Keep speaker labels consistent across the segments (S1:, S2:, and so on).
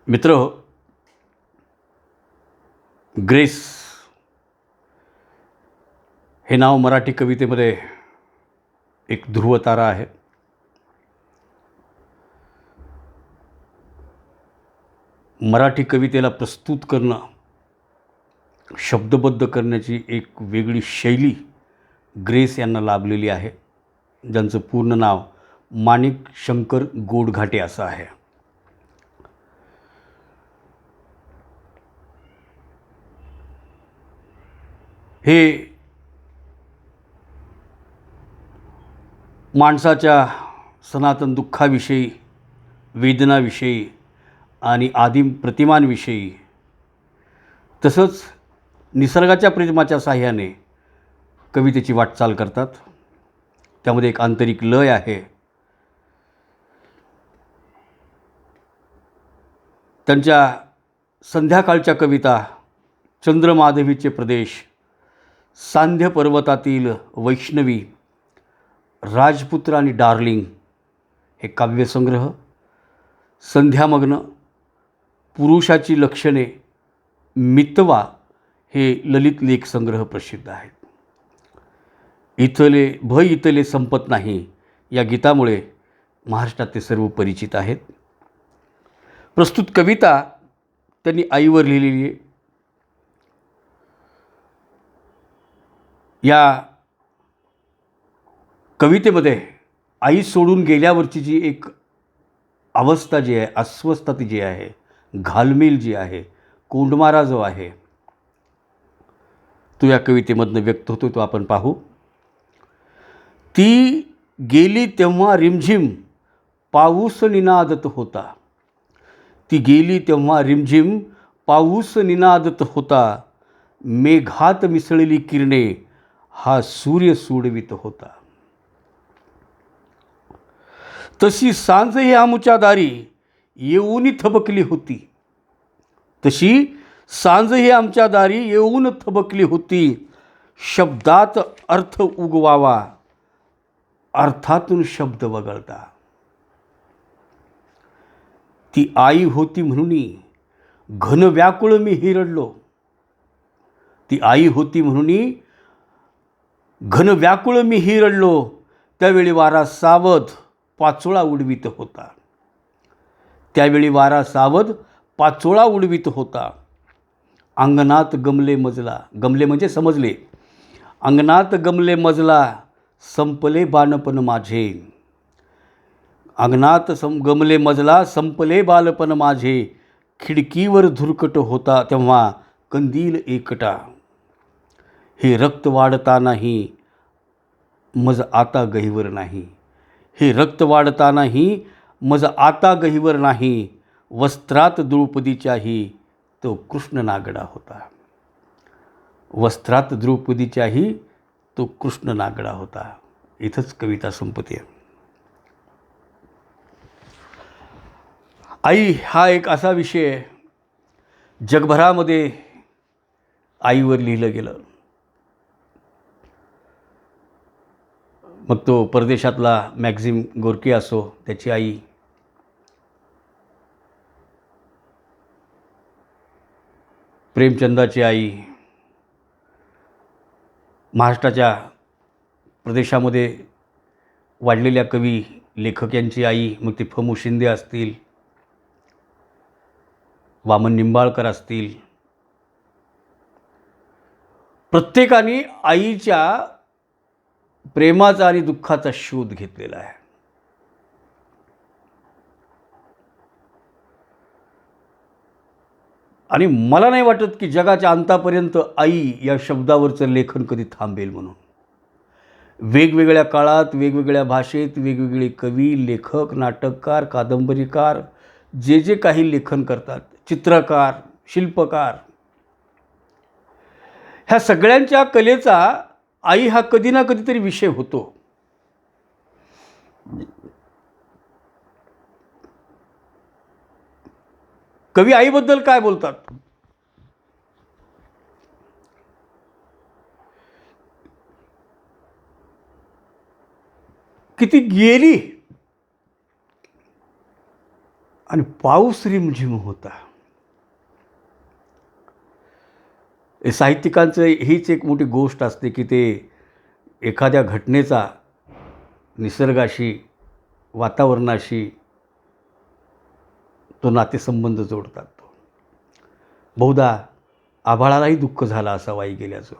S1: मित्र, ग्रेस हे नाव मराठी कवितेमध्ये एक ध्रुवतारा आहे. मराठी कवितेला प्रस्तुत करणं, शब्दबद्ध करण्याची एक वेगळी शैली ग्रेस यांना लाभलेली आहे, ज्यांचं पूर्ण नाव माणिक शंकर गोडघाटे असं आहे. हे माणसाच्या सनातन दुःखाविषयी, वेदनाविषयी आणि आदिम प्रतिमांविषयी, तसंच निसर्गाच्या प्रेमाच्या साह्याने कवितेची वाटचाल करतात. त्यामध्ये एक आंतरिक लय आहे. त्यांच्या संध्याकाळच्या कविता, चंद्रमाधवीचे प्रदेश, सांध्य पर्वतातील वैष्णवी, राजपुत्र आणि डार्लिंग हे काव्यसंग्रह, संध्यामग्न, पुरुषाची लक्षणे, मितवा हे ललित लेख संग्रह प्रसिद्ध आहेत. इथले संपत नाही या गीतामुळे महाराष्ट्रात ते सर्व परिचित आहेत. प्रस्तुत कविता त्यांनी आईवर लिहिलेली आहे. या कवितेमध्ये आई सोडून गेल्यावरची जी एक अवस्था जी आहे, अस्वस्थता ती जी आहे, घालमेल जी आहे, कोंडमारा जो आहे, तो या कवितेमधनं व्यक्त होतो. तो आपण पाहू. ती गेली तेव्हा रिमझिम पाऊस निनादत होता. ती गेली तेव्हा रिमझिम पाऊस निनादत होता. मेघात मिसळली किरणे हा सूर्य सोडवित होता. तशी सांज ही आमुच्या दारी येऊन थबकली होती. तशी सांज ही आमच्या दारी येऊन थबकली होती. शब्दात अर्थ उगवावा, अर्थातून शब्द वगळता. ती आई होती म्हणून घन व्याकुळ मी हिरडलो. ती आई होती म्हणून घन व्याकुळ मी हिरडलो. त्यावेळी वारा सावध पाचोळा उडवीत होता. त्यावेळी वारा सावध पाचोळा उडवीत होता. अंगणात गमले मजला, गमले म्हणजे समजले, अंगणात गमले मजला संपले बालपण माझे. अंगणात गमले मजला संपले बालपण माझे. खिडकीवर धुरकट होता तेव्हा कंदील एकटा. हे रक्त वाढतानाही मज आता गहिवर नाही. हे रक्त वाढतानाही मज आता गहिवर नाही. वस्त्रात द्रौपदीच्याही तो कृष्ण नागडा होता. वस्त्रात द्रौपदीच्याही तो कृष्ण नागडा होता. इथंच कविता संपते. आई हा एक असा विषय आहे, जगभरामध्ये आईवर लिहिलं गेलं. मग तो परदेशातला मॅक्झिम गोर्की असो, त्याची आई, प्रेमचंदाची आई, महाराष्ट्राच्या प्रदेशामध्ये वाढलेल्या कवी लेखक यांची आई, मग ते फ. शिंदे असतील, वामन निंबाळकर असतील, प्रत्येकाने आईच्या प्रेमाचा आणि दुःखाचा शोध घेतलेला आहे. आणि मला नाही वाटत की जगाच्या अंतापर्यंत आई या शब्दावरचं लेखन कधी थांबेल म्हणून. वेगवेगळ्या काळात, वेगवेगळ्या भाषेत, वेगवेगळे कवी, लेखक, नाटककार, कादंबरीकार जे काही लेखन करतात, चित्रकार, शिल्पकार, ह्या सगळ्यांच्या कलेचा आई हा कधी ना कधीतरी विषय होतो. कवी आईबद्दल काय बोलतात? किती गेली, आणि पाऊस रिमझिम होता. हे साहित्यिकांचं हीच एक मोठी गोष्ट असते की ते एखाद्या घटनेचा निसर्गाशी, वातावरणाशी तो नातेसंबंध जोडतात. बहुधा आभाळालाही दुःख झालं असावं आई गेल्याचं.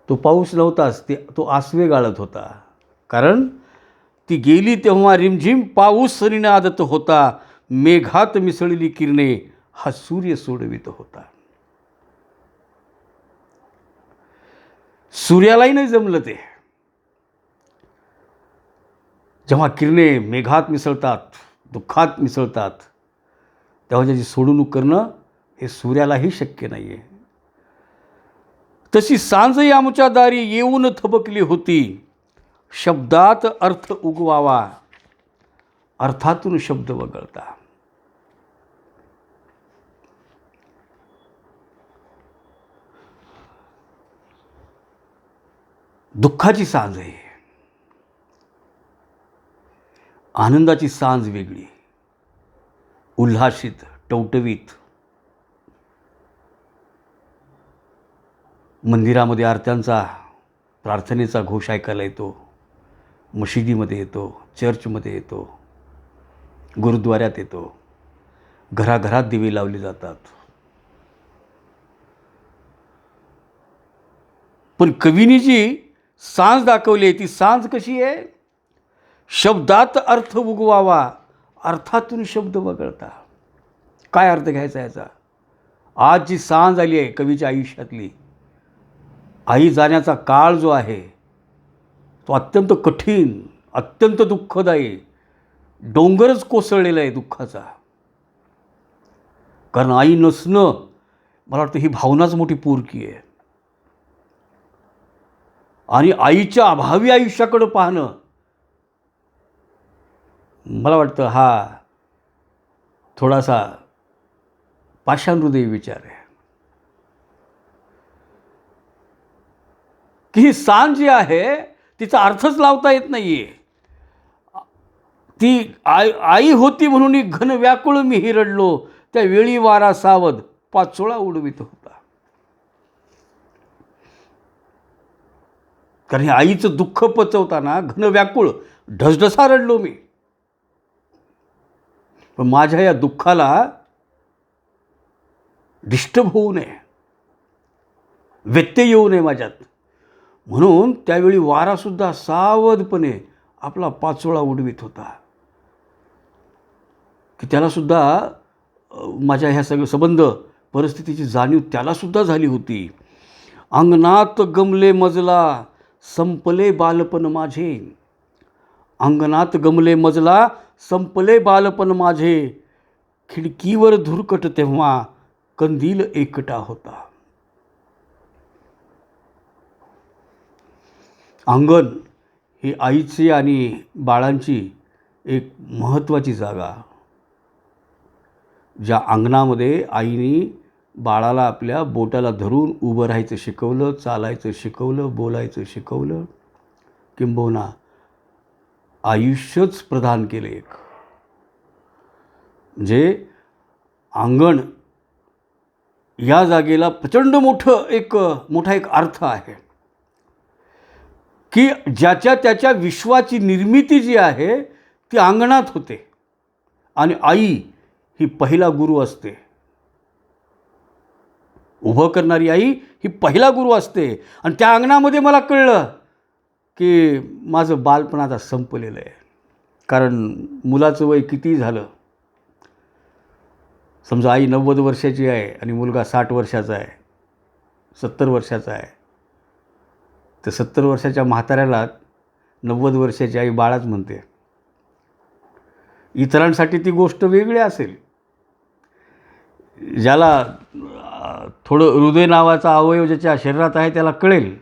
S1: तो पाऊस नव्हताच, तो आसवे गाळत होता. कारण ती गेली तेव्हा रिमझिम पाऊस निनादत होता. मेघात मिसळली किरणे हा सूर्य सोडवित होता. सूर्यालाही नाही जमलं ते. जेव्हा किरणे मेघात मिसळतात, दुःखात मिसळतात, तेव्हा त्याची सोडवणूक करणं हे सूर्यालाही शक्य नाही आहे. तशी सांजही आमच्या दारी येऊन थबकली होती. शब्दात अर्थ उगवावा, अर्थातून शब्द वगळता. दुःखाची सांज आहे, आनंदाची सांज वेगळी. उल्हासित, टवटवीत मंदिरामध्ये आरत्यांचा, प्रार्थनेचा घोष ऐकायला येतो. मशिदीमध्ये येतो, चर्चमध्ये येतो, गुरुद्वाऱ्यात येतो. घराघरात दिवे लावले जातात. पण कवीने जी सांज दाखवली आहे ती सांज कशी आहे? शब्दात अर्थ उगवावा, अर्थातून शब्द वगळता. काय अर्थ घ्यायचा याचा? आज जी सांज आली आहे कवीच्या आयुष्यातली, आई जाण्याचा काळ जो आहे तो अत्यंत कठीण, अत्यंत दुःखदायी, डोंगरच कोसळलेला आहे दुःखाचा. कारण आई नसणं, मला वाटतं ही भावनाच मोठी पोरकी आहे. आणि आईच्या अभावी आयुष्याकडं पाहणं, मला वाटतं हा थोडासा पाषाणहृदयी विचार आहे. की ही सांज जी आहे तिचा अर्थच लावता येत नाही आहे. ती आई होती म्हणून घन व्याकुळ मी हिरडलो, त्या वेळी वारा सावध पाचोळा उडवित होता. कारण हे आईचं दुःख पचवताना घन व्याकुळ ढसढसा रडलो मी. पण माझ्या या दुःखाला डिस्टर्ब होऊ नये, व्यत्यय येऊ नये माझ्यात, म्हणून त्यावेळी वारासुद्धा सावधपणे आपला पाचोळा उडवित होता. की त्यालासुद्धा माझ्या ह्या सगळं संबंध परिस्थितीची जाणीव त्यालासुद्धा झाली होती. अंगणात गमले मजला संपले बालपण माझे. अंगणात गमले मजला संपले बालपण माझे. खिडकीवर धुरकट तेव्हा कंदील एकटा होता. अंगण ही आईची आणि बाळांची एक महत्त्वाची जागा. ज्या अंगणामध्ये आईने बाळाला आपल्या बोटाला धरून उभं राहायचं शिकवलं, चालायचं शिकवलं, बोलायचं शिकवलं, किंबहुना आयुष्यच प्रदान केलं एक. म्हणजे अंगण या जागेला प्रचंड मोठा एक अर्थ आहे. की ज्याच्या त्याच्या विश्वाची निर्मिती जी आहे ती अंगणात होते. आणि आई ही पहिला गुरु असते. उभं करणारी आई ही पहिला गुरु असते. आणि त्या अंगणामध्ये मला कळलं की माझं बालपण आता संपलेलं आहे. कारण मुलाचं वय किती झालं, समजा आई 90 वर्षाची आहे आणि मुलगा 60 वर्षाचा आहे, 70 वर्षाचा आहे, तर 70 वर्षाच्या म्हाताऱ्याला 90 वर्षाची आई बाळाच म्हणते. इतरांसाठी ती गोष्ट वेगळी असेल. ज्याला थोडं हृदय नावाचा अवयव ज्याच्या शरीरात आहे त्याला कळेल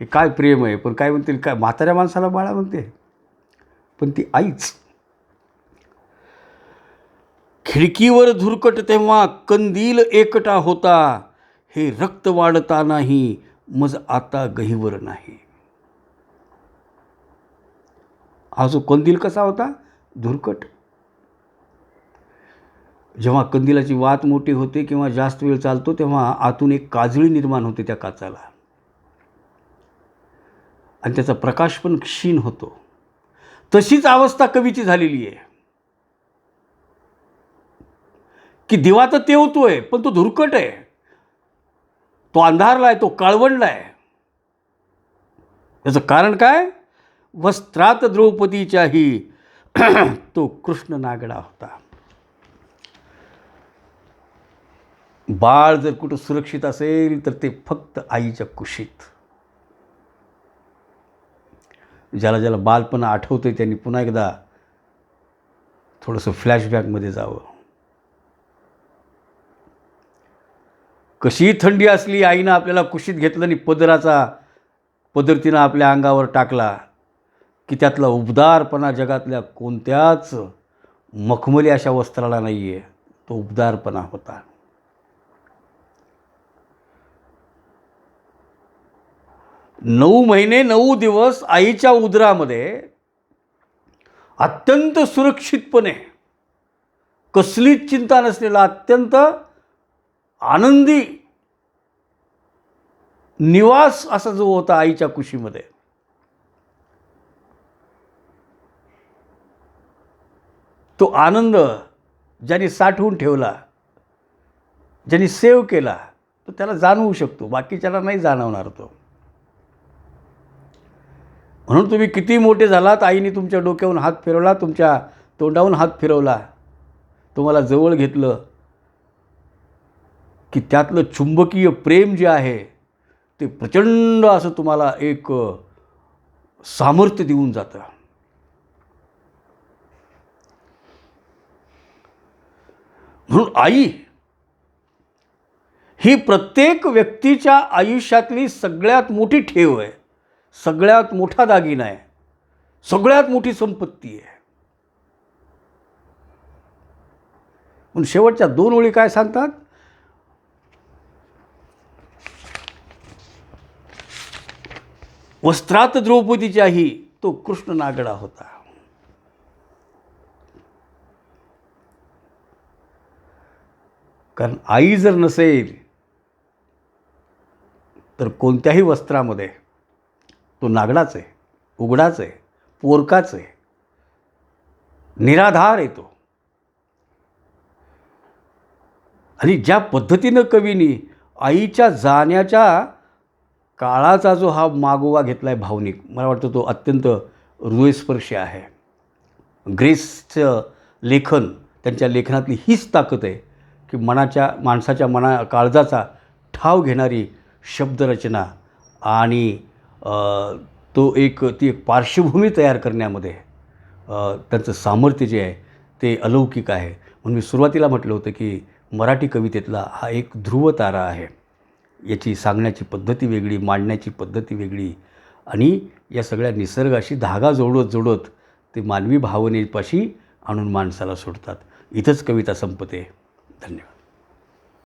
S1: की काय प्रेम आहे. पण काय म्हणतील, काय म्हाताऱ्या माणसाला बाळा म्हणते, पण ती आईच. खिडकीवर धुरकट तेव्हा कंदील एकटा होता. हे रक्त वाढतानाही मज आता गहिवर नाही. हा जो कंदील कसा होता? धुरकट. जेव्हा कंदिलाची वात मोठी होते किंवा जास्त वेळ चालतो तेव्हा आतून एक काजळी निर्माण होते त्या काचाला आणि त्याचा प्रकाश पण क्षीण होतो. तशीच अवस्था कवीची झालेली आहे की दिवा तर तेवतोय पण तो धुरकट आहे, तो अंधारला आहे, तो काळवंडला आहे. त्याचं कारण काय? वस्त्रात द्रौपदीच्याही तो कृष्ण नागडा होता. बाळ जर कुठं सुरक्षित असेल तर ते फक्त आईच्या कुशीत. ज्याला ज्याला बालपण आठवतंय त्यांनी पुन्हा एकदा थोडंसं फ्लॅशबॅकमध्ये जावं. कशी थंडी असली, आईनं आपल्याला कुशीत घेतलं आणि पदर तिनं आपल्या अंगावर टाकला की त्यातला उबदारपणा जगातल्या कोणत्याच मखमली अशा वस्त्राला नाही आहे. तो उबदारपणा होता. नऊ महिने 9 दिवस आईच्या उदरामध्ये अत्यंत सुरक्षितपणे, कसलीच चिंता नसलेला, अत्यंत आनंदी निवास असा जो होता आईच्या कुशीमध्ये, तो आनंद ज्याने साठवून ठेवला, ज्याने सेव्ह केला, तो त्याला जाणवू शकतो, बाकीच्याला नाही जाणवणार तो. म्हणून तुम्ही किती मोठे झालात, आईने तुमच्या डोक्यावरून हात फिरवला, तुमच्या तोंडावरून हात फिरवला, तुम्हाला जवळ घेतलं की त्यातलं चुंबकीय प्रेम जे आहे ते प्रचंड असं तुम्हाला एक सामर्थ्य देऊन जातं. म्हणून आई ही प्रत्येक व्यक्तीच्या आयुष्यातली सगळ्यात मोठी ठेव आहे, सगळ्यात मोठा दागिना आहे, सगळ्यात मोठी संपत्ती आहे. म्हणून शेवटच्या 2 ओळी काय सांगतात? वस्त्रात द्रौपदीच्याही तो कृष्ण नागडा होता. कारण आई जर नसेल तर कोणत्याही वस्त्रामध्ये तो नागडाच आहे, उघडाच आहे, पोरकाच आहे, निराधार आहे तो. आणि ज्या पद्धतीनं कवीनी आईच्या जाण्याच्या काळाचा जो हा मागोवा घेतला आहे भावनिक, मला वाटतं तो अत्यंत हृदयस्पर्शी आहे. ग्रेसचं लेखन, त्यांच्या लेखनातली हीच ताकद आहे की माणसाच्या काळजाचा ठाव घेणारी शब्दरचना आणि ती एक पार्श्वभूमी तयार करण्यामध्ये त्यांचं सामर्थ्य जे आहे ते अलौकिक आहे. म्हणून मी सुरुवातीला म्हटलं होतं की मराठी कवितेतला हा एक ध्रुवतारा आहे. याची सांगण्याची पद्धती वेगळी, मांडण्याची पद्धती वेगळी आणि या सगळ्या निसर्गाशी धागा जोडत ते मानवी भावनेपाशी आणून माणसाला सोडतात. इथंच कविता संपते. धन्यवाद.